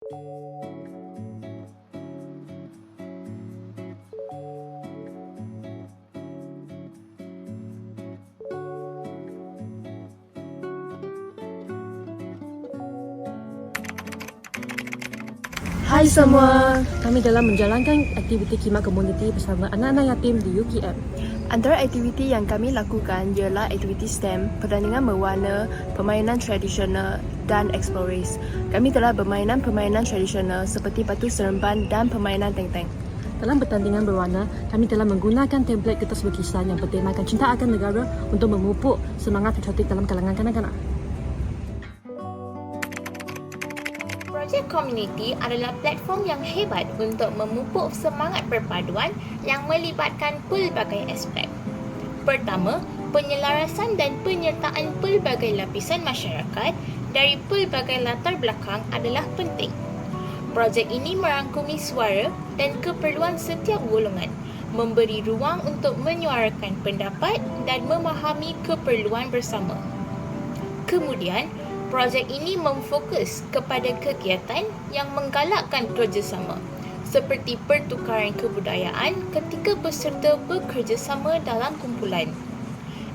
Hai semua, kami dalam menjalankan aktiviti khidmat komuniti bersama anak-anak yatim di UKM. Antara aktiviti yang kami lakukan ialah aktiviti STEM, pertandingan berwarna, permainan tradisional dan explorers. Kami telah permainan tradisional seperti batu seremban dan permainan teng-teng. Dalam pertandingan berwarna, kami telah menggunakan tablet kertas lukisan yang bertemakan cinta akan negara untuk memupuk semangat patriotik dalam kalangan kanak-kanak. Projek komuniti adalah platform yang hebat untuk memupuk semangat perpaduan yang melibatkan pelbagai aspek. Pertama, penyelarasan dan penyertaan pelbagai lapisan masyarakat dari pelbagai latar belakang adalah penting. Projek ini merangkumi suara dan keperluan setiap golongan, memberi ruang untuk menyuarakan pendapat dan memahami keperluan bersama. Kemudian, projek ini memfokus kepada kegiatan yang menggalakkan kerjasama seperti pertukaran kebudayaan ketika peserta bekerjasama dalam kumpulan.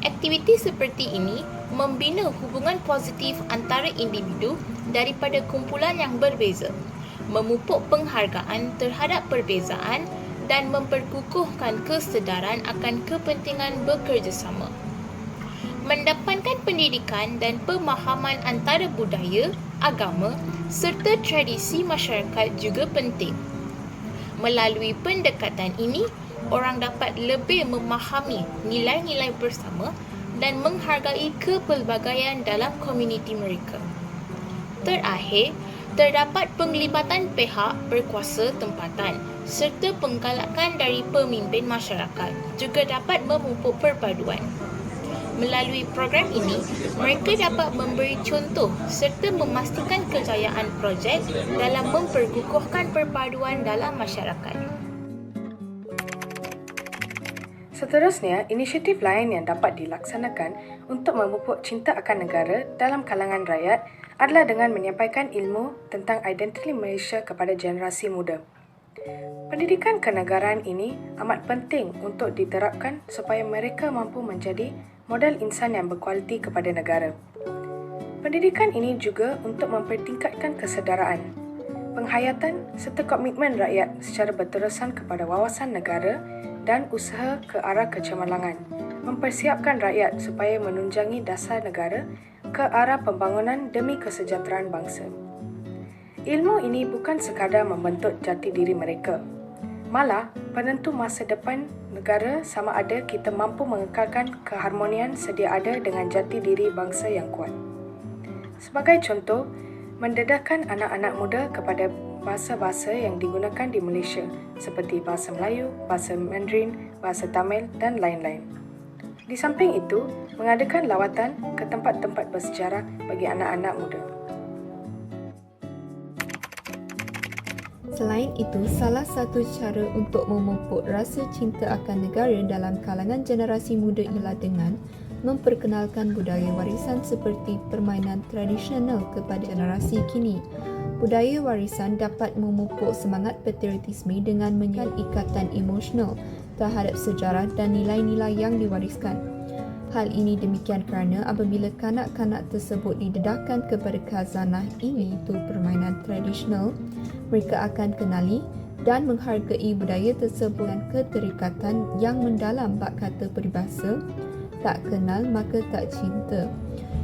Aktiviti seperti ini membina hubungan positif antara individu daripada kumpulan yang berbeza, memupuk penghargaan terhadap perbezaan dan memperkukuhkan kesedaran akan kepentingan bekerjasama. Mendapatkan pendidikan dan pemahaman antara budaya, agama serta tradisi masyarakat juga penting. Melalui pendekatan ini, orang dapat lebih memahami nilai-nilai bersama dan menghargai kepelbagaian dalam komuniti mereka. Terakhir, terdapat penglibatan pihak berkuasa tempatan serta penggalakan dari pemimpin masyarakat juga dapat memupuk perpaduan. Melalui program ini, mereka dapat memberi contoh serta memastikan kejayaan projek dalam memperkukuhkan perpaduan dalam masyarakat. Seterusnya, inisiatif lain yang dapat dilaksanakan untuk memupuk cinta akan negara dalam kalangan rakyat adalah dengan menyampaikan ilmu tentang identiti Malaysia kepada generasi muda. Pendidikan kenegaraan ini amat penting untuk diterapkan supaya mereka mampu menjadi modal insan yang berkualiti kepada negara. Pendidikan ini juga untuk mempertingkatkan kesedaraan, penghayatan serta komitmen rakyat secara berterusan kepada wawasan negara dan usaha ke arah kecemerlangan, mempersiapkan rakyat supaya menunjangi dasar negara ke arah pembangunan demi kesejahteraan bangsa. Ilmu ini bukan sekadar membentuk jati diri mereka, malah penentu masa depan negara sama ada kita mampu mengekalkan keharmonian sedia ada dengan jati diri bangsa yang kuat. Sebagai contoh, mendedahkan anak-anak muda kepada bahasa-bahasa yang digunakan di Malaysia seperti bahasa Melayu, bahasa Mandarin, bahasa Tamil dan lain-lain. Di samping itu, mengadakan lawatan ke tempat-tempat bersejarah bagi anak-anak muda. Selain itu, salah satu cara untuk memupuk rasa cinta akan negara dalam kalangan generasi muda ialah dengan memperkenalkan budaya warisan seperti permainan tradisional kepada generasi kini. Budaya warisan dapat memupuk semangat patriotisme dengan menyan ikatan emosional terhadap sejarah dan nilai-nilai yang diwariskan. Hal ini demikian kerana apabila kanak-kanak tersebut didedahkan kepada khazanah iaitu permainan tradisional, mereka akan kenali dan menghargai budaya tersebut dengan keterikatan yang mendalam bak kata peribahasa, tak kenal maka tak cinta.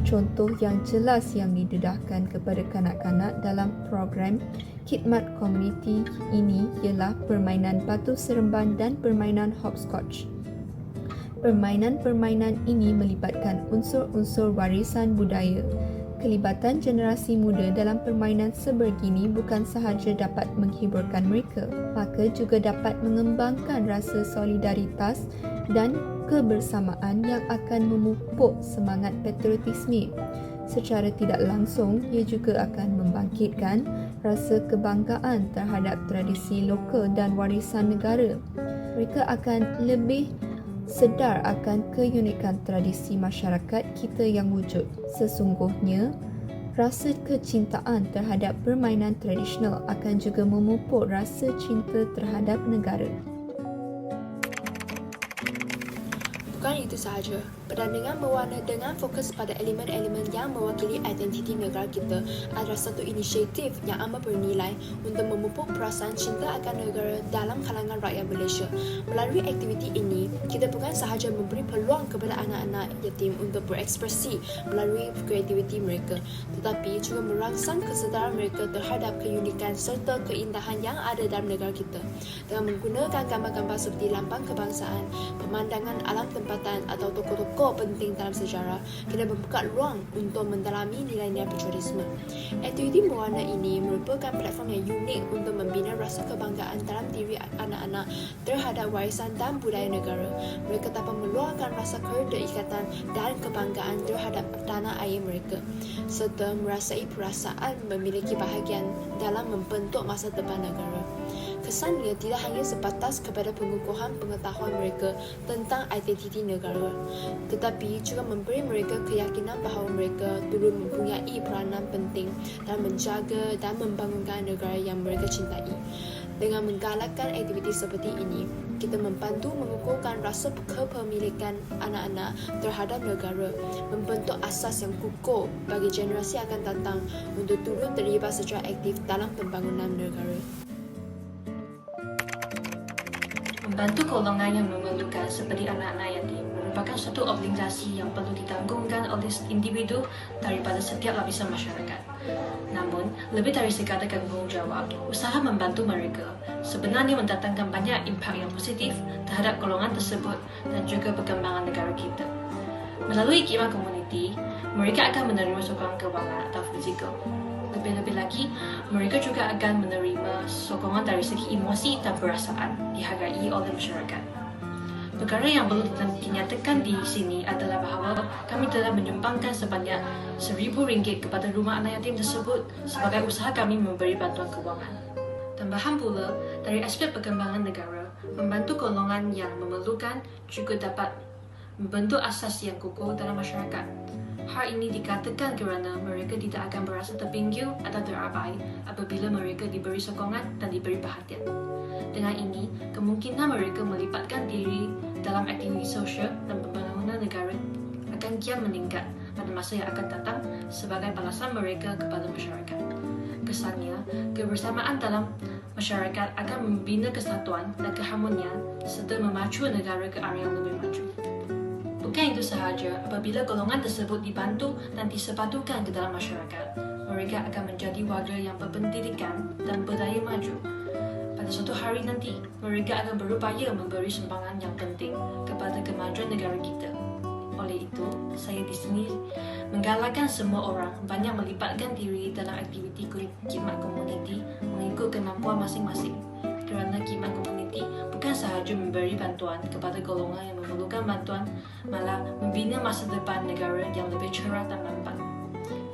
Contoh yang jelas yang didedahkan kepada kanak-kanak dalam program khidmat komuniti ini ialah permainan batu seremban dan permainan hopscotch. Permainan-permainan ini melibatkan unsur-unsur warisan budaya. Kelibatan generasi muda dalam permainan sebegini bukan sahaja dapat menghiburkan mereka, maka juga dapat mengembangkan rasa solidaritas dan kebersamaan yang akan memupuk semangat patriotisme. Secara tidak langsung, ia juga akan membangkitkan rasa kebanggaan terhadap tradisi lokal dan warisan negara. Mereka akan lebih sedar akan keunikan tradisi masyarakat kita yang wujud. Sesungguhnya, Rasa kecintaan terhadap permainan tradisional akan juga memupuk rasa cinta terhadap negara. Bukan itu sahaja, pertandingan berwarna dengan fokus pada elemen-elemen yang mewakili identiti negara kita adalah satu inisiatif yang amat bernilai untuk memupuk perasaan cinta akan negara dalam kalangan rakyat Malaysia. Melalui aktiviti ini, kita bukan sahaja memberi peluang kepada anak-anak yatim untuk berekspresi melalui kreativiti mereka, tetapi juga merangsang kesedaran mereka terhadap keunikan serta keindahan yang ada dalam negara kita. Dengan menggunakan gambar-gambar seperti lambang kebangsaan, pemandangan alam tempatan atau tokoh-tokoh penting dalam sejarah, kita membuka ruang untuk mendalami nilai-nilai patriotisme. Aktiviti berwarna ini merupakan platform yang unik untuk membina rasa kebanggaan dalam diri anak-anak terhadap warisan dan budaya negara. Mereka dapat meluahkan rasa keterikatan dan kebanggaan terhadap tanah air mereka, serta merasai perasaan memiliki bahagian dalam membentuk masa depan negara. Kesannya tidak hanya sebatas kepada pengukuhan pengetahuan mereka tentang identiti negara, tetapi juga memberi mereka keyakinan bahawa mereka turut mempunyai peranan penting dalam menjaga dan membangunkan negara yang mereka cintai. Dengan menggalakkan aktiviti seperti ini, kita membantu mengukuhkan rasa kepemilikan anak-anak terhadap negara, membentuk asas yang kukuh bagi generasi akan datang untuk turut terlibat secara aktif dalam pembangunan negara. Membantu golongan yang memerlukan seperti anak-anak yatim merupakan satu obligasi yang perlu ditanggungkan oleh individu daripada setiap lapisan masyarakat. Namun, lebih dari sekadar tanggungjawab, usaha membantu mereka sebenarnya mendatangkan banyak impak yang positif terhadap golongan tersebut dan juga perkembangan negara kita. Melalui khidmat komuniti, mereka akan menerima sokongan kewangan atau fizikal. Lebih-lebih lagi, mereka juga akan menerima sokongan dari segi emosi dan perasaan dihargai oleh masyarakat. Perkara yang perlu dinyatakan di sini adalah bahawa kami telah menyumbangkan sebanyak RM1,000 kepada rumah anak yatim tersebut sebagai usaha kami memberi bantuan kewangan. Tambahan pula, dari aspek perkembangan negara, membantu golongan yang memerlukan juga dapat membentuk asas yang kukuh dalam masyarakat. Hal ini dikatakan kerana mereka tidak akan berasa terpinggir atau terabai apabila mereka diberi sokongan dan diberi perhatian. Dengan ini, kemungkinan mereka melibatkan diri dalam aktiviti sosial dan pembangunan negara akan kian meningkat pada masa yang akan datang sebagai balasan mereka kepada masyarakat. Kesannya, kebersamaan dalam masyarakat akan membina kesatuan dan keharmonian serta memacu negara ke arah yang lebih maju. Bukan itu sahaja, apabila golongan tersebut dibantu dan disepatukan ke dalam masyarakat, mereka akan menjadi warga yang berpendidikan dan berdaya maju. Pada suatu hari nanti, mereka akan berupaya memberi sumbangan yang penting kepada kemajuan negara kita. Oleh itu, saya di sini menggalakkan semua orang banyak melibatkan diri dalam aktiviti khidmat komuniti mengikut kemampuan masing-masing. Kerana khidmat komuniti bukan sahaja memberi bantuan kepada golongan yang memerlukan bantuan, malah membina masa depan negara yang lebih cerah dan mampan.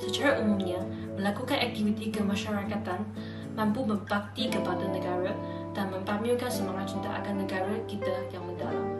Secara umumnya, melakukan aktiviti kemasyarakatan mampu berbakti kepada negara dan mempamerkan semangat cinta akan negara kita yang mendalam.